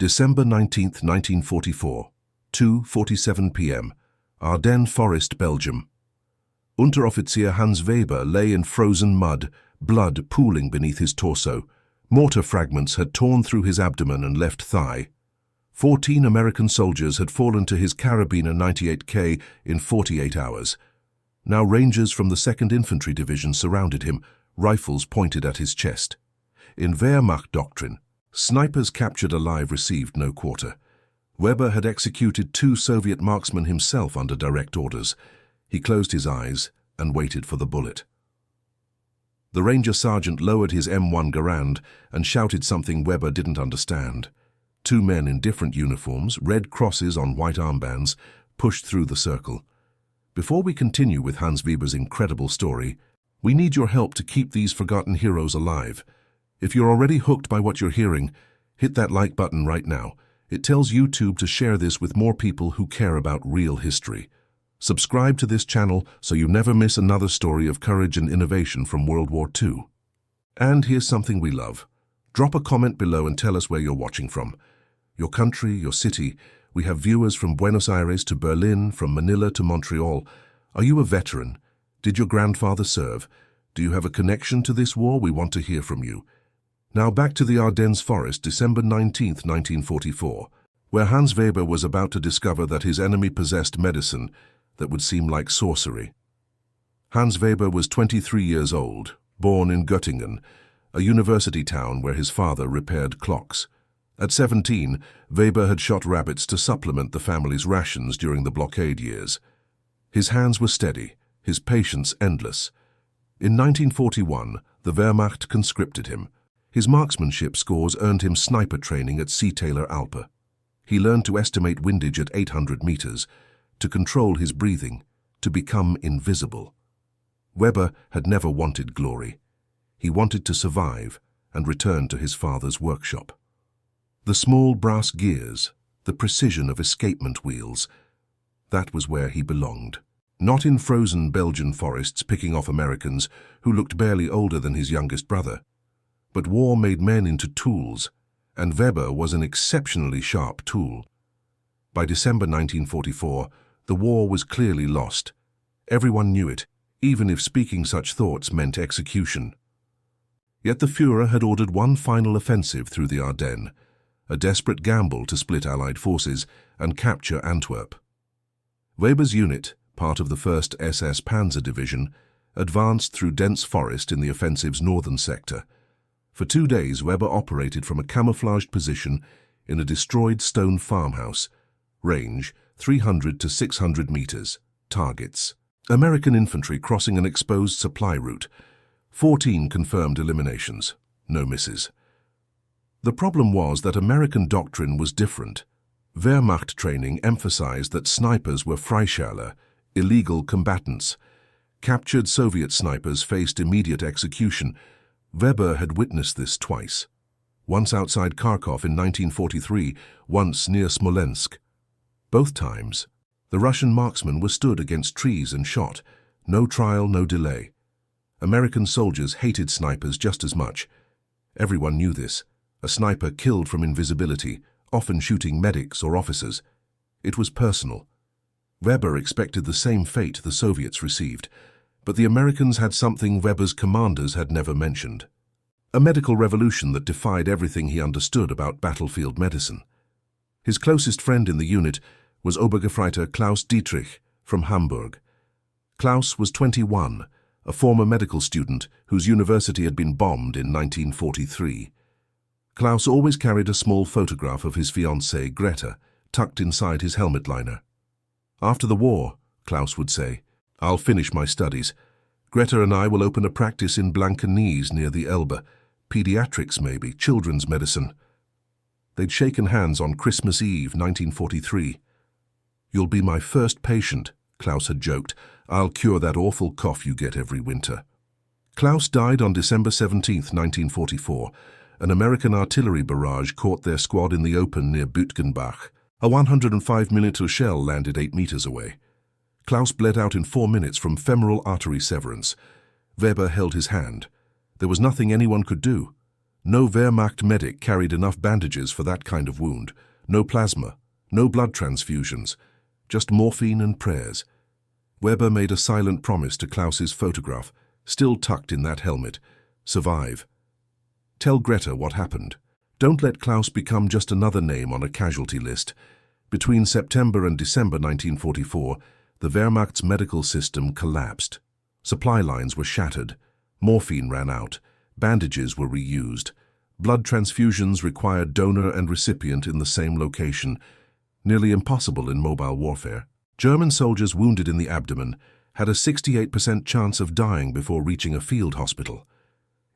December 19, 1944, 2:47 p.m., Ardennes Forest, Belgium. Unteroffizier Hans Weber lay in frozen mud, blood pooling beneath his torso. Mortar fragments had torn through his abdomen and left thigh. 14 American soldiers had fallen to his Karabiner 98K in 48 hours. Now Rangers from the 2nd Infantry Division surrounded him, rifles pointed at his chest. In Wehrmacht doctrine, snipers captured alive received no quarter. Weber had executed 2 Soviet marksmen himself under direct orders. He closed his eyes and waited for the bullet. The Ranger sergeant lowered his M1 Garand and shouted something Weber didn't understand. 2 men in different uniforms, red crosses on white armbands, pushed through the circle. Before we continue with Hans Weber's incredible story, we need your help to keep these forgotten heroes alive. If you're already hooked by what you're hearing, hit that like button right now. It tells YouTube to share this with more people who care about real history. Subscribe to this channel so you never miss another story of courage and innovation from World War II. And here's something we love. Drop a comment below and tell us where you're watching from. Your country, your city. We have viewers from Buenos Aires to Berlin, from Manila to Montreal. Are you a veteran? Did your grandfather serve? Do you have a connection to this war? We want to hear from you. Now back to the Ardennes Forest, December 19, 1944, where Hans Weber was about to discover that his enemy possessed medicine that would seem like sorcery. Hans Weber was 23 years old, born in Göttingen, a university town where his father repaired clocks. At 17, Weber had shot rabbits to supplement the family's rations during the blockade years. His hands were steady, his patience endless. In 1941, the Wehrmacht conscripted him. His marksmanship scores earned him sniper training at Seetaler Alpe. He learned to estimate windage at 800 meters, to control his breathing, to become invisible. Weber had never wanted glory. He wanted to survive and return to his father's workshop. The small brass gears, the precision of escapement wheels, that was where he belonged. Not in frozen Belgian forests picking off Americans who looked barely older than his youngest brother. But war made men into tools, and Weber was an exceptionally sharp tool. By December 1944, the war was clearly lost. Everyone knew it, even if speaking such thoughts meant execution. Yet the Führer had ordered one final offensive through the Ardennes, a desperate gamble to split Allied forces and capture Antwerp. Weber's unit, part of the 1st SS Panzer Division, advanced through dense forest in the offensive's northern sector. For 2 days, Weber operated from a camouflaged position in a destroyed stone farmhouse. Range 300 to 600 meters. Targets: American infantry crossing an exposed supply route. 14 confirmed eliminations. No misses. The problem was that American doctrine was different. Wehrmacht training emphasized that snipers were Freischärler, illegal combatants. Captured Soviet snipers faced immediate execution. Weber had witnessed this twice. Once outside Kharkov in 1943, once near Smolensk. Both times, the Russian marksmen were stood against trees and shot. No trial, no delay. American soldiers hated snipers just as much. Everyone knew this. A sniper killed from invisibility, often shooting medics or officers. It was personal. Weber expected the same fate the Soviets received, but the Americans had something Weber's commanders had never mentioned. A medical revolution that defied everything he understood about battlefield medicine. His closest friend in the unit was Obergefreiter Klaus Dietrich from Hamburg. Klaus was 21, a former medical student whose university had been bombed in 1943. Klaus always carried a small photograph of his fiancée, Greta, tucked inside his helmet liner. After the war, Klaus would say, "I'll finish my studies. Greta and I will open a practice in Blankenese near the Elbe. Pediatrics maybe, children's medicine." They'd shaken hands on Christmas Eve, 1943. "You'll be my first patient," Klaus had joked. "I'll cure that awful cough you get every winter." Klaus died on December 17, 1944. An American artillery barrage caught their squad in the open near Bütgenbach. A 105mm shell landed 8 meters away. Klaus bled out in 4 minutes from femoral artery severance. Weber held his hand. There was nothing anyone could do. No Wehrmacht medic carried enough bandages for that kind of wound. No plasma, no blood transfusions, just morphine and prayers. Weber made a silent promise to Klaus's photograph, still tucked in that helmet. Survive. Tell Greta what happened. Don't let Klaus become just another name on a casualty list. Between September and December 1944, the Wehrmacht's medical system collapsed. Supply lines were shattered. Morphine ran out. Bandages were reused. Blood transfusions required donor and recipient in the same location, nearly impossible in mobile warfare. German soldiers wounded in the abdomen had a 68% chance of dying before reaching a field hospital.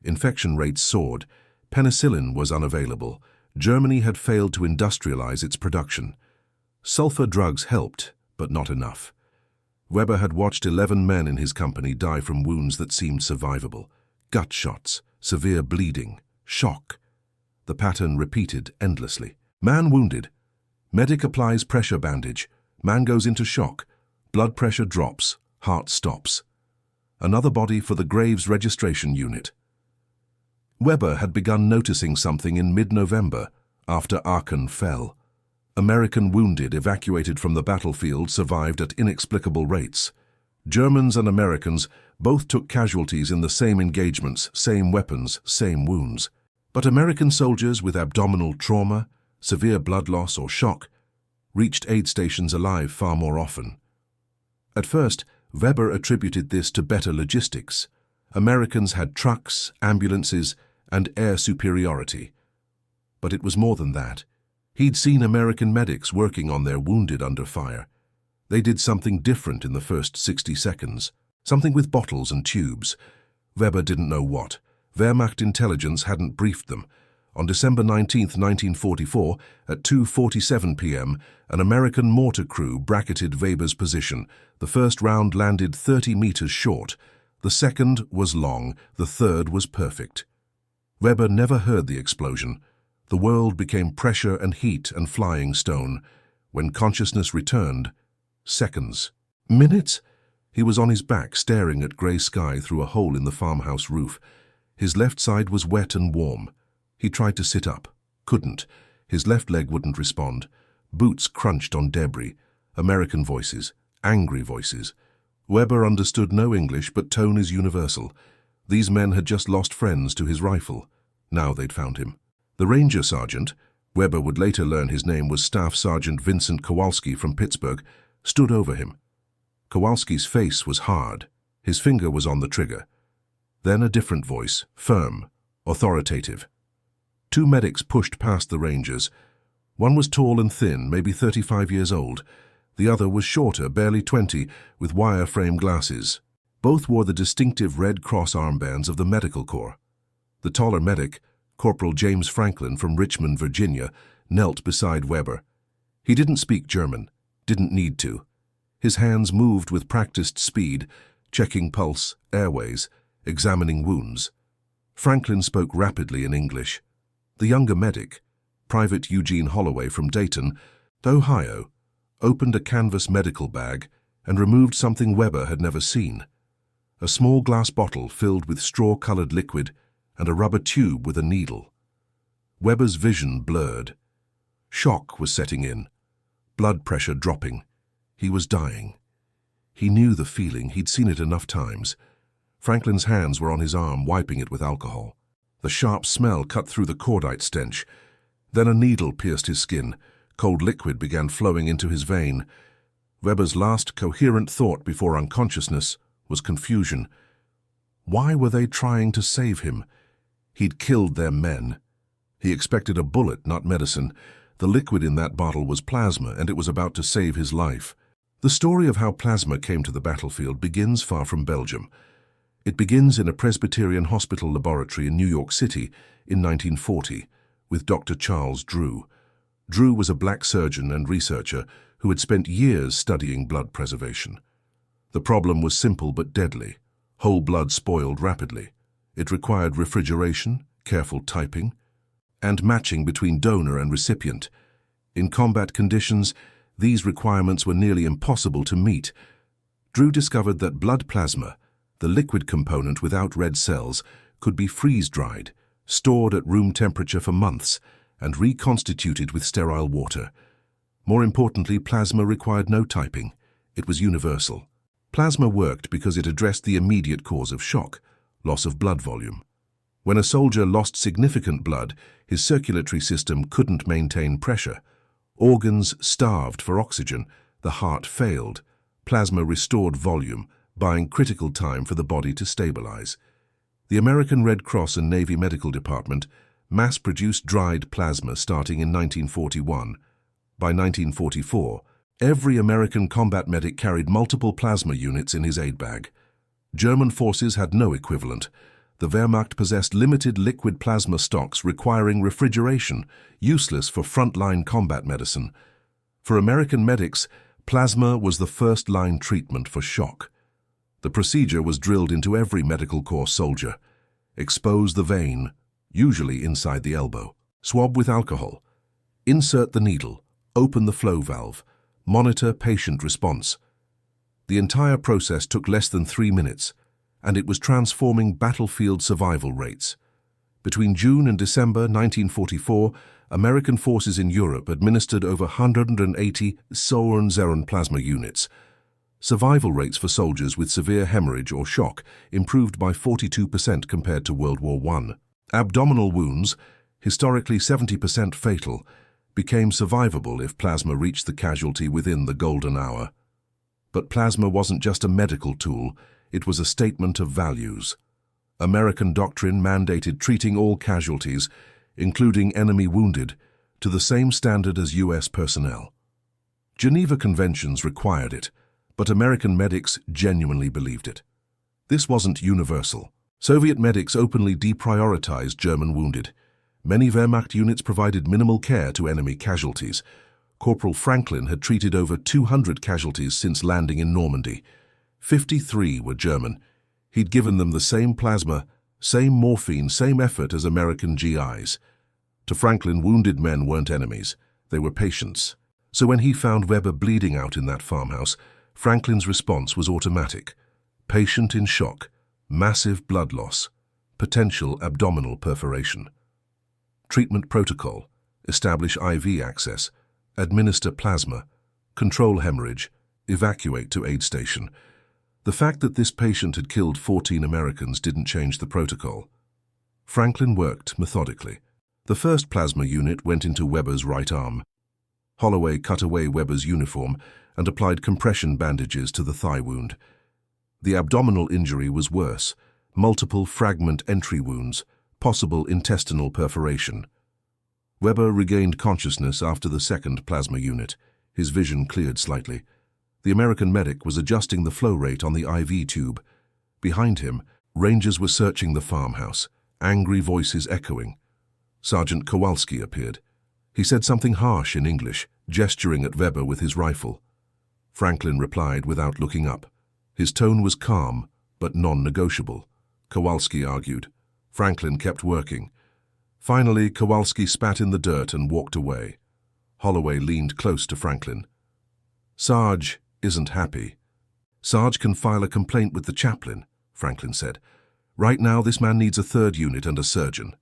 Infection rates soared. Penicillin was unavailable. Germany had failed to industrialize its production. Sulfur drugs helped, but not enough. Weber had watched 11 men in his company die from wounds that seemed survivable. Gut shots, severe bleeding, shock. The pattern repeated endlessly. Man wounded. Medic applies pressure bandage. Man goes into shock. Blood pressure drops. Heart stops. Another body for the Graves Registration Unit. Weber had begun noticing something in mid-November, after Aachen fell. American wounded evacuated from the battlefield survived at inexplicable rates. Germans and Americans both took casualties in the same engagements, same weapons, same wounds. But American soldiers with abdominal trauma, severe blood loss or shock reached aid stations alive far more often. At first, Weber attributed this to better logistics. Americans had trucks, ambulances, and air superiority. But it was more than that. He'd seen American medics working on their wounded under fire. They did something different in the first 60 seconds, something with bottles and tubes. Weber didn't know what. Wehrmacht intelligence hadn't briefed them. On December 19, 1944, at 2:47 p.m., an American mortar crew bracketed Weber's position. The first round landed 30 meters short. The second was long. The third was perfect. Weber never heard the explosion. The world became pressure and heat and flying stone. When consciousness returned, seconds. Minutes? He was on his back, staring at grey sky through a hole in the farmhouse roof. His left side was wet and warm. He tried to sit up. Couldn't. His left leg wouldn't respond. Boots crunched on debris. American voices. Angry voices. Weber understood no English, but tone is universal. These men had just lost friends to his rifle. Now they'd found him. The ranger sergeant, Weber would later learn his name was Staff Sergeant Vincent Kowalski from Pittsburgh, stood over him. Kowalski's face was hard. His finger was on the trigger. Then a different voice, firm, authoritative. Two medics pushed past the rangers. One was tall and thin, maybe 35 years old. The other was shorter, barely 20, with wire-frame glasses. Both wore the distinctive Red Cross armbands of the Medical Corps. The taller medic, Corporal James Franklin from Richmond, Virginia, knelt beside Weber. He didn't speak German, didn't need to. His hands moved with practiced speed, checking pulse, airways, examining wounds. Franklin spoke rapidly in English. The younger medic, Private Eugene Holloway from Dayton, Ohio, opened a canvas medical bag and removed something Weber had never seen. A small glass bottle filled with straw-colored liquid and a rubber tube with a needle. Weber's vision blurred. Shock was setting in, blood pressure dropping. He was dying. He knew the feeling, he'd seen it enough times. Franklin's hands were on his arm, wiping it with alcohol. The sharp smell cut through the cordite stench. Then a needle pierced his skin. Cold liquid began flowing into his vein. Weber's last coherent thought before unconsciousness was confusion. Why were they trying to save him? He'd killed their men. He expected a bullet, not medicine. The liquid in that bottle was plasma, and it was about to save his life. The story of how plasma came to the battlefield begins far from Belgium. It begins in a Presbyterian hospital laboratory in New York City in 1940 with Dr. Charles Drew. Drew was a black surgeon and researcher who had spent years studying blood preservation. The problem was simple but deadly. Whole blood spoiled rapidly. It required refrigeration, careful typing, and matching between donor and recipient. In combat conditions, these requirements were nearly impossible to meet. Drew discovered that blood plasma, the liquid component without red cells, could be freeze-dried, stored at room temperature for months, and reconstituted with sterile water. More importantly, plasma required no typing. It was universal. Plasma worked because it addressed the immediate cause of shock, loss of blood volume. When a soldier lost significant blood, his circulatory system couldn't maintain pressure. Organs starved for oxygen, the heart failed. Plasma restored volume, buying critical time for the body to stabilize. The American Red Cross and Navy Medical Department mass-produced dried plasma starting in 1941. By 1944, every American combat medic carried multiple plasma units in his aid bag. German forces had no equivalent. The Wehrmacht possessed limited liquid plasma stocks requiring refrigeration, useless for frontline combat medicine. For American medics, plasma was the first-line treatment for shock. The procedure was drilled into every medical corps soldier. Expose the vein, usually inside the elbow. Swab with alcohol. Insert the needle. Open the flow valve. Monitor patient response. The entire process took less than 3 minutes, and it was transforming battlefield survival rates. Between June and December 1944, American forces in Europe administered over 180 Säuren plasma units. Survival rates for soldiers with severe hemorrhage or shock improved by 42% compared to World War I. Abdominal wounds, historically 70% fatal, became survivable if plasma reached the casualty within the golden hour. But plasma wasn't just a medical tool, it was a statement of values. American doctrine mandated treating all casualties, including enemy wounded, to the same standard as U.S. personnel. Geneva Conventions required it, but American medics genuinely believed it. This wasn't universal. Soviet medics openly deprioritized German wounded. Many Wehrmacht units provided minimal care to enemy casualties. Corporal Franklin had treated over 200 casualties since landing in Normandy. 53 were German. He'd given them the same plasma, same morphine, same effort as American GIs. To Franklin, wounded men weren't enemies. They were patients. So when he found Weber bleeding out in that farmhouse, Franklin's response was automatic. Patient in shock, massive blood loss, potential abdominal perforation. Treatment protocol: establish IV access, administer plasma, control hemorrhage, evacuate to aid station. The fact that this patient had killed 14 Americans didn't change the protocol. Franklin worked methodically. The first plasma unit went into Weber's right arm. Holloway cut away Weber's uniform and applied compression bandages to the thigh wound. The abdominal injury was worse: multiple fragment entry wounds, possible intestinal perforation. Weber regained consciousness after the second plasma unit. His vision cleared slightly. The American medic was adjusting the flow rate on the IV tube. Behind him, Rangers were searching the farmhouse, angry voices echoing. Sergeant Kowalski appeared. He said something harsh in English, gesturing at Weber with his rifle. Franklin replied without looking up. His tone was calm, but non-negotiable. Kowalski argued. Franklin kept working. Finally, Kowalski spat in the dirt and walked away. Holloway leaned close to Franklin. "Sarge isn't happy." "Sarge can file a complaint with the chaplain," Franklin said. "Right now, this man needs a third unit and a surgeon."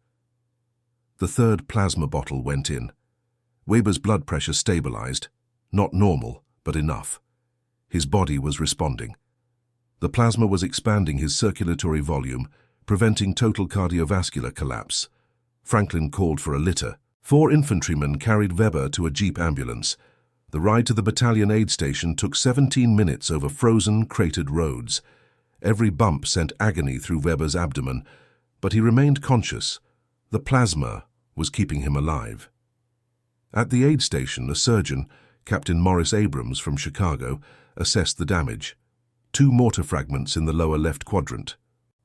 The third plasma bottle went in. Weber's blood pressure stabilized. Not normal, but enough. His body was responding. The plasma was expanding his circulatory volume, preventing total cardiovascular collapse. Franklin called for a litter. 4 infantrymen carried Weber to a jeep ambulance. The ride to the battalion aid station took 17 minutes over frozen, cratered roads. Every bump sent agony through Weber's abdomen, but he remained conscious. The plasma was keeping him alive. At the aid station, a surgeon, Captain Morris Abrams from Chicago, assessed the damage. 2 mortar fragments in the lower left quadrant.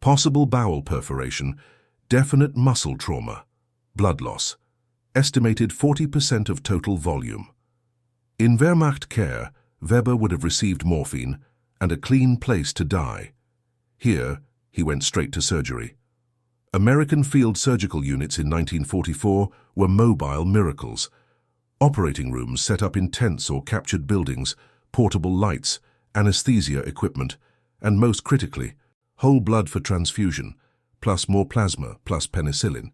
Possible bowel perforation, definite muscle trauma, blood loss. Estimated 40% of total volume. In Wehrmacht care, Weber would have received morphine and a clean place to die. Here, he went straight to surgery. American field surgical units in 1944 were mobile miracles. Operating rooms set up in tents or captured buildings, portable lights, anesthesia equipment, and most critically, whole blood for transfusion, plus more plasma, plus penicillin.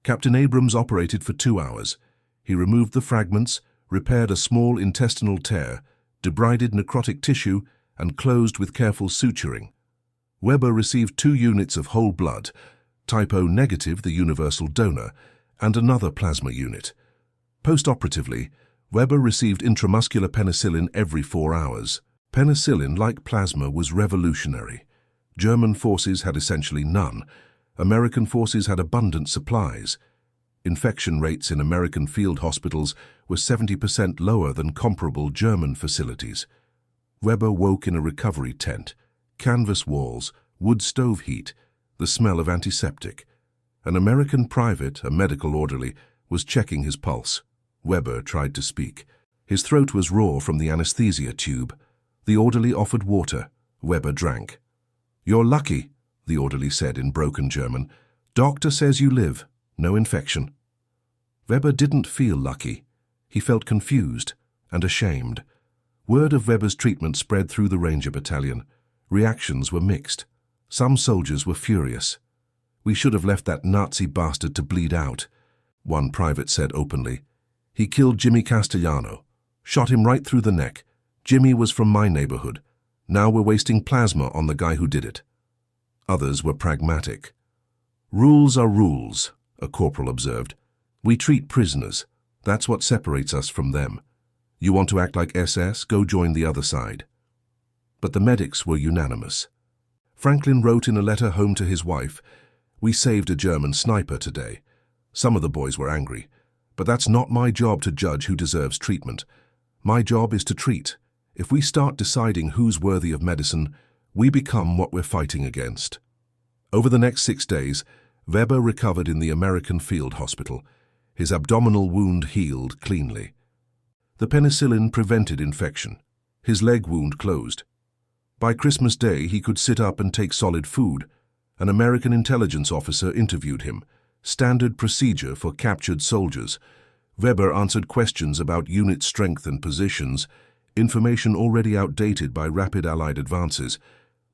Captain Abrams operated for 2 hours. He removed the fragments, repaired a small intestinal tear, debrided necrotic tissue, and closed with careful suturing. Weber received 2 units of whole blood, type O negative, the universal donor, and another plasma unit. Post-operatively, Weber received intramuscular penicillin every 4 hours. Penicillin, like plasma, was revolutionary. German forces had essentially none. American forces had abundant supplies. Infection rates in American field hospitals were 70% lower than comparable German facilities. Weber woke in a recovery tent, canvas walls, wood stove heat, the smell of antiseptic. An American private, a medical orderly, was checking his pulse. Weber tried to speak. His throat was raw from the anesthesia tube. The orderly offered water. Weber drank. "You're lucky," the orderly said in broken German. "Doctor says you live. No infection." Weber didn't feel lucky. He felt confused and ashamed. Word of Weber's treatment spread through the Ranger Battalion. Reactions were mixed. Some soldiers were furious. "We should have left that Nazi bastard to bleed out," one private said openly. "He killed Jimmy Castellano. Shot him right through the neck. Jimmy was from my neighborhood. Now we're wasting plasma on the guy who did it." Others were pragmatic. "Rules are rules," a corporal observed. "We treat prisoners. That's what separates us from them. You want to act like SS? Go join the other side." But the medics were unanimous. Franklin wrote in a letter home to his wife, "We saved a German sniper today." Some of the boys were angry. "But that's not my job to judge who deserves treatment. My job is to treat. If we start deciding who's worthy of medicine, we become what we're fighting against." Over the next 6 days, Weber recovered in the American field hospital. His abdominal wound healed cleanly. The penicillin prevented infection. His leg wound closed. By Christmas Day, he could sit up and take solid food. An American intelligence officer interviewed him. Standard procedure for captured soldiers. Weber answered questions about unit strength and positions, information already outdated by rapid Allied advances.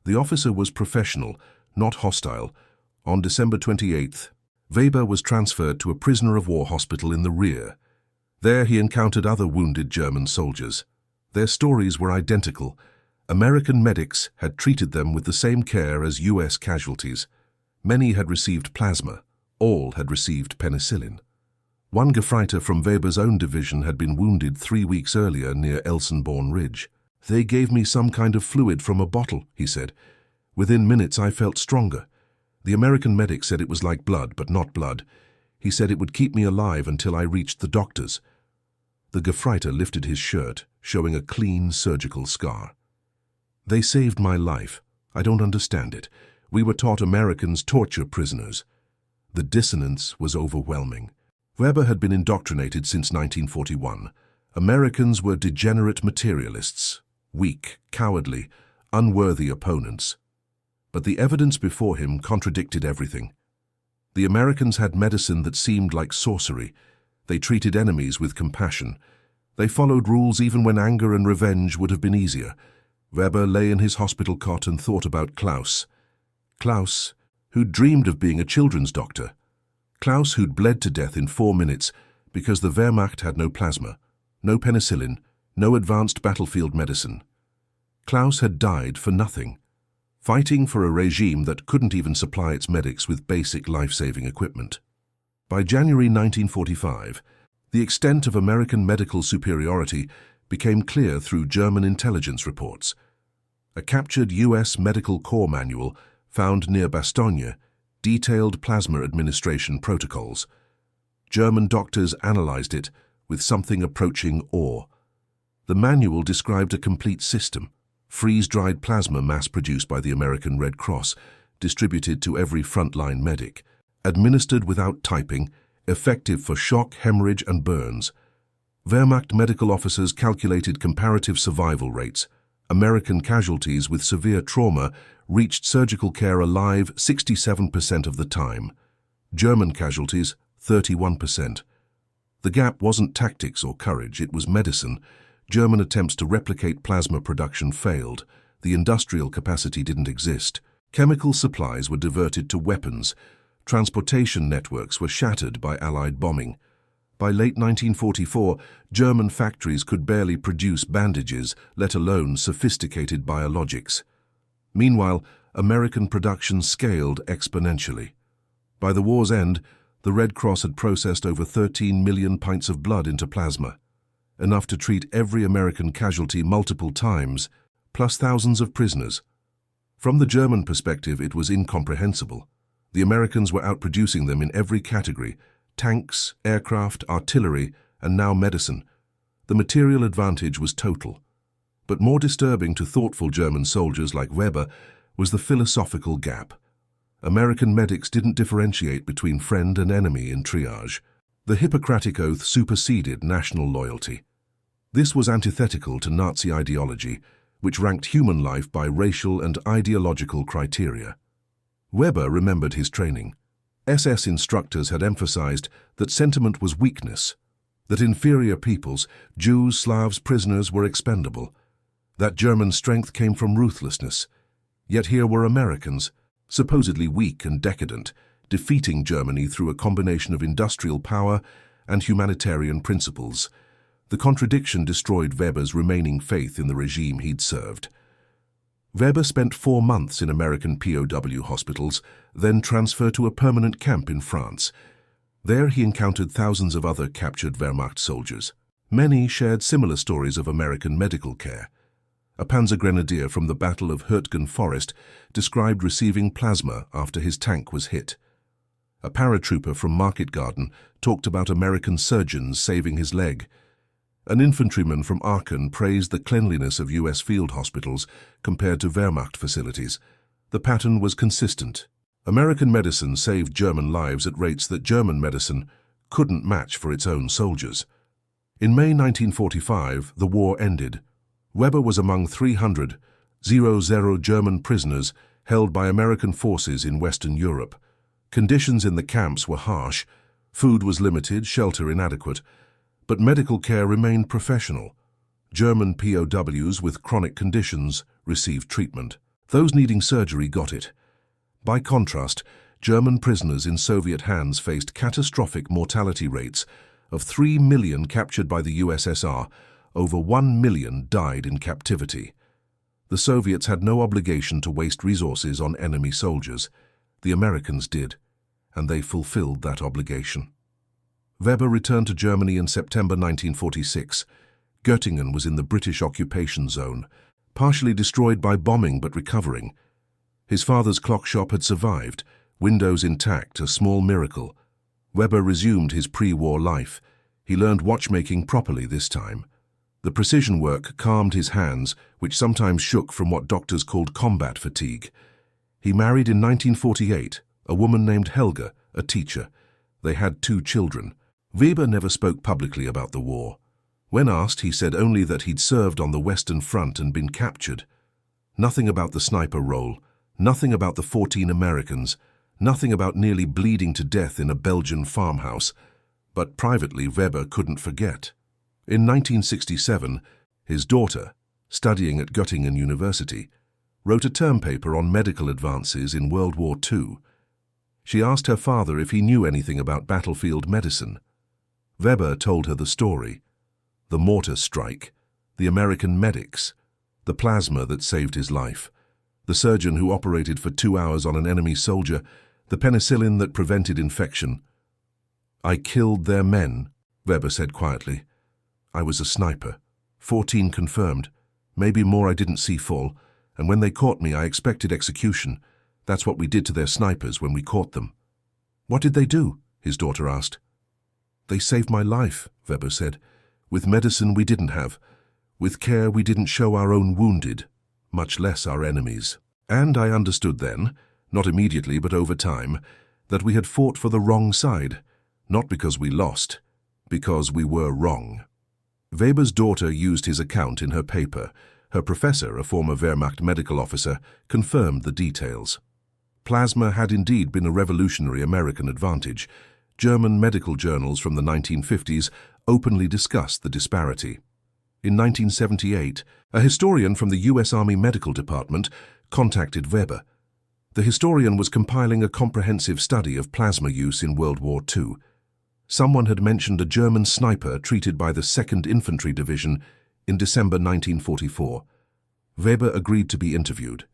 The officer was professional, not hostile. On December 28th, Weber was transferred to a prisoner of war hospital in the rear. There he encountered other wounded German soldiers. Their stories were identical. American medics had treated them with the same care as US casualties. Many had received plasma. All had received penicillin. One Gefreiter from Weber's own division had been wounded 3 weeks earlier near Elsenborn Ridge. "They gave me some kind of fluid from a bottle," he said. "Within minutes I felt stronger. The American medic said it was like blood, but not blood. He said it would keep me alive until I reached the doctors." The Gefreiter lifted his shirt, showing a clean surgical scar. "They saved my life. I don't understand it. We were taught Americans torture prisoners." The dissonance was overwhelming. Weber had been indoctrinated since 1941. Americans were degenerate materialists, weak, cowardly, unworthy opponents. But the evidence before him contradicted everything. The Americans had medicine that seemed like sorcery. They treated enemies with compassion. They followed rules even when anger and revenge would have been easier. Weber lay in his hospital cot and thought about Klaus. Klaus, who'd dreamed of being a children's doctor. Klaus, who'd bled to death in 4 minutes because the Wehrmacht had no plasma, no penicillin, no advanced battlefield medicine. Klaus had died for nothing, fighting for a regime that couldn't even supply its medics with basic life-saving equipment. By January 1945, the extent of American medical superiority became clear through German intelligence reports. A captured US Medical Corps manual found near Bastogne detailed plasma administration protocols. German doctors analyzed it with something approaching awe. The manual described a complete system, freeze-dried plasma mass-produced by the American Red Cross, distributed to every frontline medic, administered without typing, effective for shock, hemorrhage, and burns. Wehrmacht medical officers calculated comparative survival rates. American casualties with severe trauma reached surgical care alive 67% of the time. German casualties, 31%. The gap wasn't tactics or courage, it was medicine. German attempts to replicate plasma production failed. The industrial capacity didn't exist. Chemical supplies were diverted to weapons. Transportation networks were shattered by Allied bombing. By late 1944, German factories could barely produce bandages, let alone sophisticated biologics. Meanwhile, American production scaled exponentially. By the war's end, the Red Cross had processed over 13 million pints of blood into plasma, enough to treat every American casualty multiple times, plus thousands of prisoners. From the German perspective, it was incomprehensible. The Americans were outproducing them in every category: tanks, aircraft, artillery, and now medicine. The material advantage was total. But more disturbing to thoughtful German soldiers like Weber was the philosophical gap. American medics didn't differentiate between friend and enemy in triage. The Hippocratic Oath superseded national loyalty. This was antithetical to Nazi ideology, which ranked human life by racial and ideological criteria. Weber remembered his training. SS instructors had emphasized that sentiment was weakness, that inferior peoples, Jews, Slavs, prisoners, were expendable, that German strength came from ruthlessness. Yet here were Americans, supposedly weak and decadent, defeating Germany through a combination of industrial power and humanitarian principles. The contradiction destroyed Weber's remaining faith in the regime he'd served. Weber spent 4 months in American POW hospitals, then transferred to a permanent camp in France. There he encountered thousands of other captured Wehrmacht soldiers. Many shared similar stories of American medical care. A Panzer Grenadier from the Battle of Hürtgen Forest described receiving plasma after his tank was hit. A paratrooper from Market Garden talked about American surgeons saving his leg. An infantryman from Aachen praised the cleanliness of U.S. field hospitals compared to Wehrmacht facilities. The pattern was consistent. American medicine saved German lives at rates that German medicine couldn't match for its own soldiers. In May 1945, the war ended. Weber was among 300 German prisoners held by American forces in Western Europe. Conditions in the camps were harsh, food was limited, shelter inadequate, but medical care remained professional. German POWs with chronic conditions received treatment. Those needing surgery got it. By contrast, German prisoners in Soviet hands faced catastrophic mortality rates of 3 million captured by the USSR. Over 1 million died in captivity. The Soviets had no obligation to waste resources on enemy soldiers. The Americans did, and they fulfilled that obligation. Weber returned to Germany in September 1946. Göttingen was in the British occupation zone, partially destroyed by bombing but recovering. His father's clock shop had survived, windows intact, a small miracle. Weber resumed his pre-war life. He learned watchmaking properly this time. The precision work calmed his hands, which sometimes shook from what doctors called combat fatigue. He married in 1948, a woman named Helga, a teacher. They had 2 children. Weber never spoke publicly about the war. When asked, he said only that he'd served on the Western Front and been captured. Nothing about the sniper role, nothing about the 14 Americans, nothing about nearly bleeding to death in a Belgian farmhouse. But privately, Weber couldn't forget. In 1967, his daughter, studying at Göttingen University, wrote a term paper on medical advances in World War II. She asked her father if he knew anything about battlefield medicine. Weber told her the story: the mortar strike, the American medics, the plasma that saved his life, the surgeon who operated for 2 hours on an enemy soldier, the penicillin that prevented infection. "I killed their men," Weber said quietly. "I was a sniper. 14 confirmed. Maybe more I didn't see full. And when they caught me, I expected execution. That's what we did to their snipers when we caught them." "What did they do?" his daughter asked. "They saved my life," Weber said. "With medicine we didn't have. With care we didn't show our own wounded, much less our enemies. And I understood then, not immediately but over time, that we had fought for the wrong side, not because we lost, because we were wrong." Weber's daughter used his account in her paper. Her professor, a former Wehrmacht medical officer, confirmed the details. Plasma had indeed been a revolutionary American advantage. German medical journals from the 1950s openly discussed the disparity. In 1978, a historian from the U.S. Army Medical Department contacted Weber. The historian was compiling a comprehensive study of plasma use in World War II. Someone had mentioned a German sniper treated by the 2nd Infantry Division in December 1944. Weber agreed to be interviewed.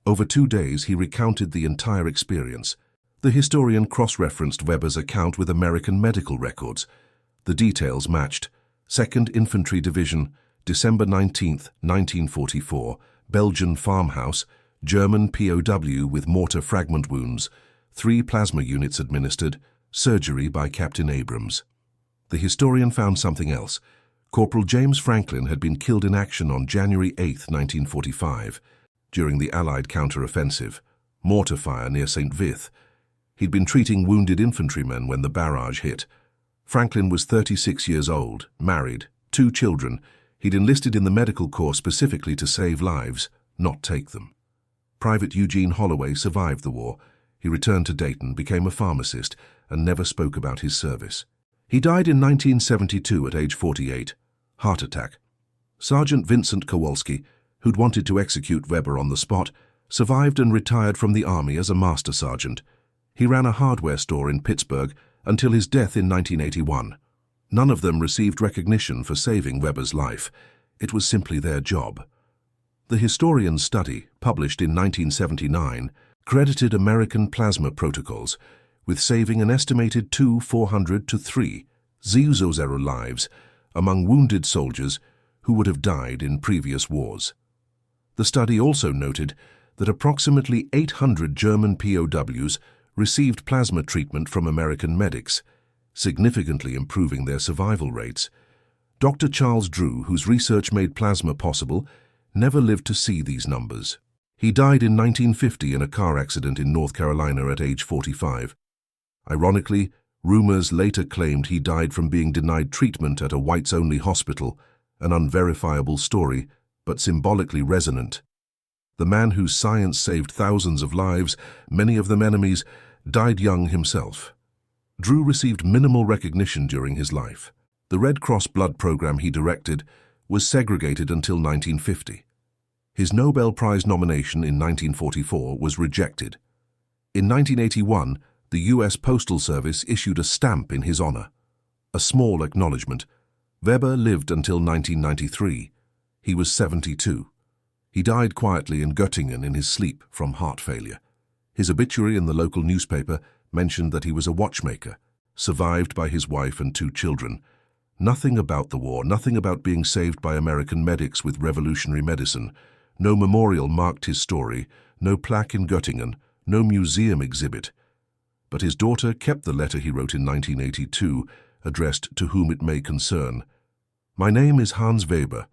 Over 2 days, he recounted the entire experience. The historian cross-referenced Weber's account with American medical records. The details matched. 2nd Infantry Division, December 19, 1944, Belgian farmhouse, German POW with mortar fragment wounds, 3 plasma units administered, surgery by Captain Abrams. The historian found something else. Corporal James Franklin had been killed in action on January 8, 1945, during the Allied counter-offensive, mortar fire near St. Vith. He'd been treating wounded infantrymen when the barrage hit. Franklin was 36 years old, married, 2 children. He'd enlisted in the medical corps specifically to save lives, not take them. Private Eugene Holloway survived the war. He returned to Dayton, became a pharmacist, and never spoke about his service. He died in 1972 at age 48. Heart attack. Sergeant Vincent Kowalski, who'd wanted to execute Weber on the spot, survived and retired from the Army as a master sergeant. He ran a hardware store in Pittsburgh until his death in 1981. None of them received recognition for saving Weber's life. It was simply their job. The historian's study, published in 1979, credited American plasma protocols with saving an estimated 400 to 3 000 lives among wounded soldiers who would have died in previous wars. The study also noted that approximately 800 German POWs received plasma treatment from American medics, significantly improving their survival rates. Dr. Charles Drew, whose research made plasma possible, never lived to see these numbers. He died in 1950 in a car accident in North Carolina at age 45. Ironically, rumors later claimed he died from being denied treatment at a whites-only hospital, an unverifiable story, but symbolically resonant. The man whose science saved thousands of lives, many of them enemies, died young himself. Drew received minimal recognition during his life. The Red Cross blood program he directed was segregated until 1950. His Nobel Prize nomination in 1944 was rejected. In 1981, the U.S. Postal Service issued a stamp in his honor, a small acknowledgement. Weber lived until 1993. He was 72. He died quietly in Göttingen in his sleep from heart failure. His obituary in the local newspaper mentioned that he was a watchmaker, survived by his wife and 2 children. Nothing about the war, nothing about being saved by American medics with revolutionary medicine. No memorial marked his story, no plaque in Göttingen, no museum exhibit. But his daughter kept the letter he wrote in 1982, addressed to whom it may concern. My name is Hans Weber.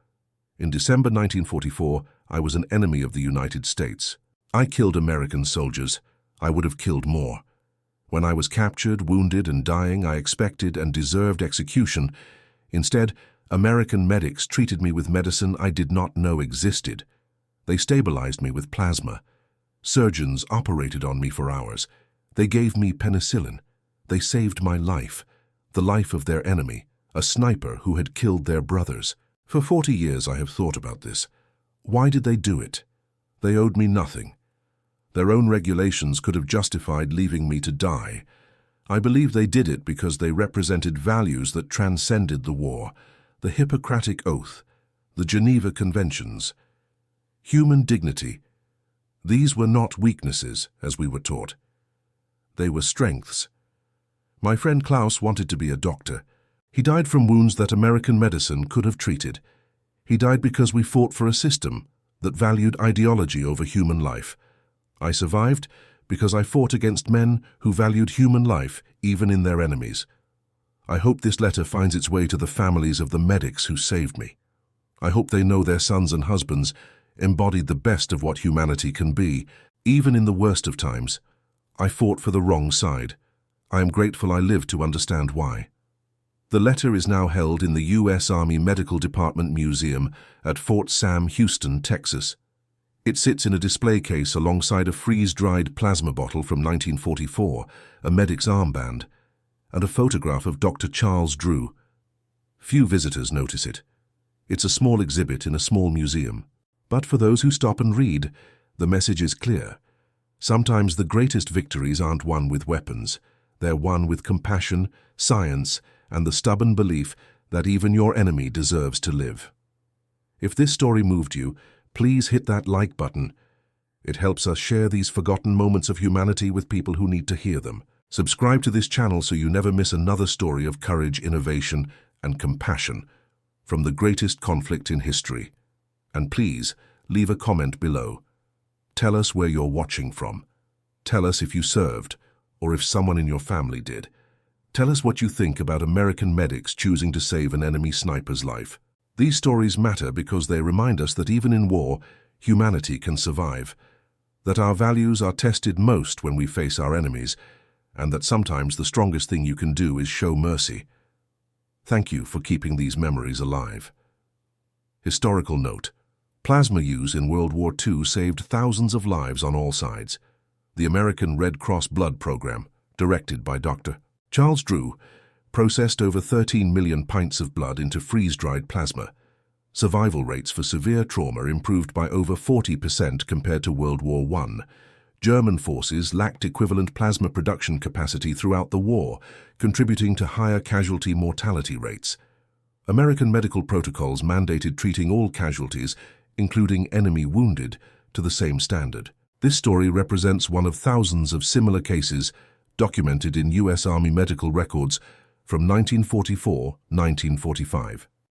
In December 1944, I was an enemy of the United States. I killed American soldiers. I would have killed more. When I was captured, wounded, and dying, I expected and deserved execution. Instead, American medics treated me with medicine I did not know existed. They stabilized me with plasma. Surgeons operated on me for hours. They gave me penicillin. They saved my life, the life of their enemy, a sniper who had killed their brothers. For 40 years I have thought about this. Why did they do it? They owed me nothing. Their own regulations could have justified leaving me to die. I believe they did it because they represented values that transcended the war, the Hippocratic Oath, the Geneva Conventions. Human dignity. These were not weaknesses, as we were taught. They were strengths. My friend Klaus wanted to be a doctor. He died from wounds that American medicine could have treated. He died because we fought for a system that valued ideology over human life. I survived because I fought against men who valued human life even in their enemies. I hope this letter finds its way to the families of the medics who saved me. I hope they know their sons and husbands embodied the best of what humanity can be, even in the worst of times. I fought for the wrong side. I am grateful I lived to understand why. The letter is now held in the U.S. Army Medical Department Museum at Fort Sam Houston, Texas. It sits in a display case alongside a freeze-dried plasma bottle from 1944, a medic's armband, and a photograph of Dr. Charles Drew. Few visitors notice it. It's a small exhibit in a small museum. But for those who stop and read, the message is clear. Sometimes the greatest victories aren't won with weapons. They're won with compassion, science, and the stubborn belief that even your enemy deserves to live. If this story moved you, please hit that like button. It helps us share these forgotten moments of humanity with people who need to hear them. Subscribe to this channel so you never miss another story of courage, innovation, and compassion from the greatest conflict in history. And please, leave a comment below. Tell us where you're watching from. Tell us if you served, or if someone in your family did. Tell us what you think about American medics choosing to save an enemy sniper's life. These stories matter because they remind us that even in war, humanity can survive, that our values are tested most when we face our enemies, and that sometimes the strongest thing you can do is show mercy. Thank you for keeping these memories alive. Historical note: plasma use in World War II saved thousands of lives on all sides. The American Red Cross Blood Program, directed by Dr. Charles Drew, processed over 13 million pints of blood into freeze-dried plasma. Survival rates for severe trauma improved by over 40% compared to World War I. German forces lacked equivalent plasma production capacity throughout the war, contributing to higher casualty mortality rates. American medical protocols mandated treating all casualties, including enemy wounded, to the same standard. This story represents one of thousands of similar cases documented in U.S. Army medical records from 1944-1945.